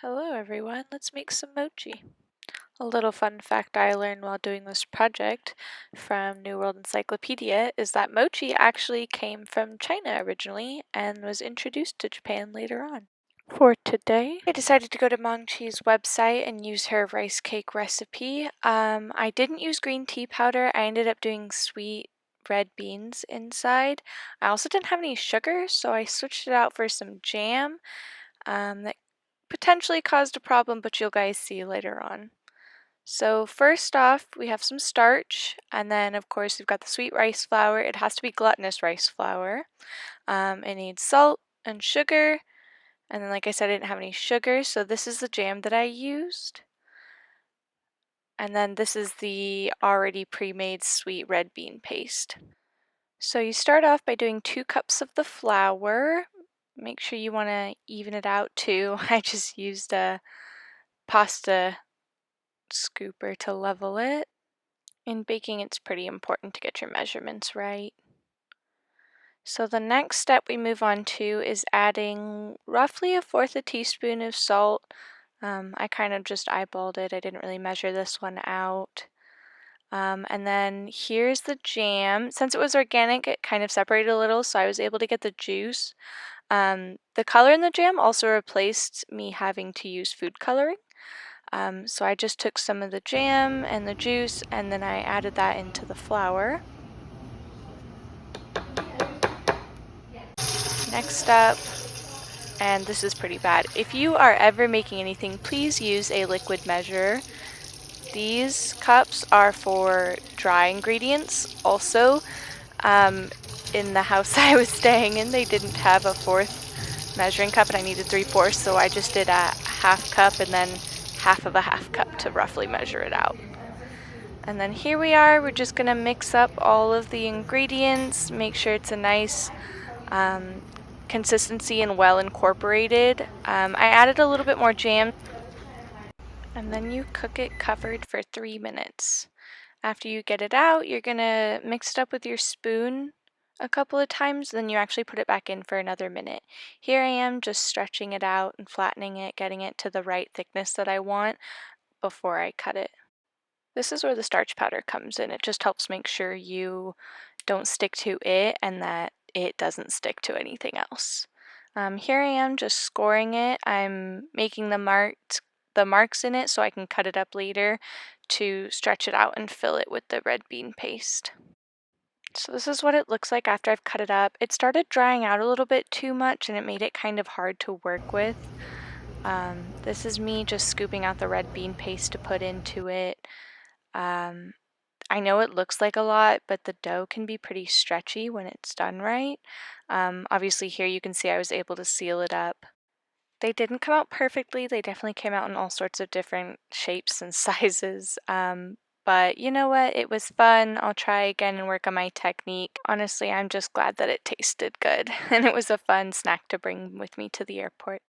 Hello everyone, let's make some mochi. A little fun fact I learned while doing this project from New World Encyclopedia is that mochi actually came from China originally and was introduced to Japan later on. For today, I decided to go to Maangchi's website and use her rice cake recipe. I didn't use green tea powder, I ended up doing sweet red beans inside. I also didn't have any sugar, so I switched it out for some jam. That potentially caused a problem, but you'll guys see later on. So first off, we have some starch, and then of course we've got the sweet rice flour. It has to be glutinous rice flour. It needs salt and sugar, and then like I said, I didn't have any sugar, so this is the jam that I used. And then this is the already pre-made sweet red bean paste. So you start off by doing 2 cups of the flour. Make sure you want to even it out too. I just used a pasta scooper to level it. In baking, it's pretty important to get your measurements right. So the next step we move on to is adding roughly 1/4 teaspoon of salt. I kind of just eyeballed it. I didn't really measure this one out. And then here's the jam. Since it was organic, it kind of separated a little, so I was able to get the juice. The color in the jam also replaced me having to use food coloring. So I just took some of the jam and the juice and then I added that into the flour. Next up, and this is pretty bad, if you are ever making anything, please use a liquid measure. These cups are for dry ingredients. Also, in the house I was staying in, they didn't have a 1/4 measuring cup and I needed 3/4, so I just did a 1/2 cup and then 1/2 of a 1/2 cup to roughly measure it out. And then here we are, we're just gonna mix up all of the ingredients, make sure it's a nice consistency and well incorporated. I added a little bit more jam, and then you cook it covered for 3 minutes. After you get it out, you're gonna mix it up with your spoon a couple of times, then you actually put it back in for another minute. Here I am just stretching it out and flattening it, getting it to the right thickness that I want before I cut it. This is where the starch powder comes in. It just helps make sure you don't stick to it and that it doesn't stick to anything else. Here I am just scoring it. I'm making the marks in it so I can cut it up later to stretch it out and fill it with the red bean paste. So this is what it looks like after I've cut it up. It started drying out a little bit too much and it made it kind of hard to work with. This is me just scooping out the red bean paste to put into it. I know it looks like a lot, but the dough can be pretty stretchy when it's done right. Obviously here you can see I was able to seal it up. They didn't come out perfectly. They definitely came out in all sorts of different shapes and sizes. But you know what? It was fun. I'll try again and work on my technique. Honestly, I'm just glad that it tasted good and it was a fun snack to bring with me to the airport.